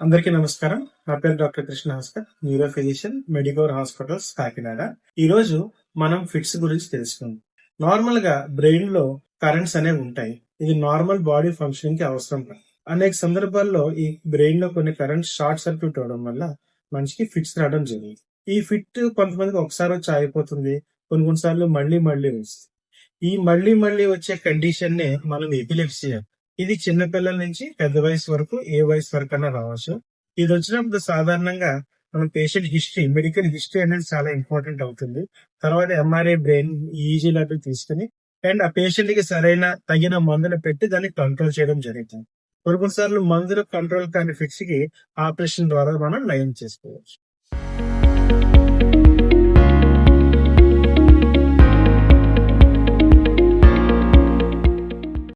అందరికీ నమస్కారం. నా పేరు doctor Krishna Bhaskar, neuro physician, Medicover hospitals, Kakinada. ఈ రోజు మనం ఫిట్స్ గురించి తెలుసుకుందాం. నార్మల్ గా బ్రెయిన్ లో కరెంట్స్ అనేవి ఉంటాయి. ఇది నార్మల్ బాడీ ఫంక్షనింగ్ కి అవసరం. అనేక సందర్భాల్లో ఈ బ్రెయిన్ లో కొన్ని కరెంట్స్ షార్ట్ సర్క్యూట్ అవడం వల్ల మనిషికి ఫిట్స్ రావడం జరిగింది. ఈ ఫిట్ కొంతమందికి ఒకసారి వచ్చి ఆగిపోతుంది, కొన్ని సార్లు మళ్ళీ మళ్ళీ వస్తుంది. ఈ మళ్ళీ మళ్ళీ వచ్చే కండిషన్ నే మనం ఎపిలెప్సీ. ఇది చిన్న పిల్లల నుంచి పెద్ద వయసు వరకు, ఏ వయసు వరకు అన్నా రావచ్చు. ఇది వచ్చినప్పుడు సాధారణంగా మన పేషెంట్ హిస్టరీ, మెడికల్ హిస్టరీ అనేది చాలా ఇంపార్టెంట్ అవుతుంది. తర్వాత ఎంఆర్ఐ, బ్రెయిన్ ఈజీ లాంటివి తీసుకుని అండ్ ఆ పేషెంట్ కి సరైన తగిన మందులు పెట్టి దాన్ని కంట్రోల్ చేయడం జరుగుతుంది. కొన్నిసార్లు మందులు కంట్రోల్ కాని ఫిక్స్ కి ఆపరేషన్ ద్వారా మనం నయం చేసుకోవచ్చు.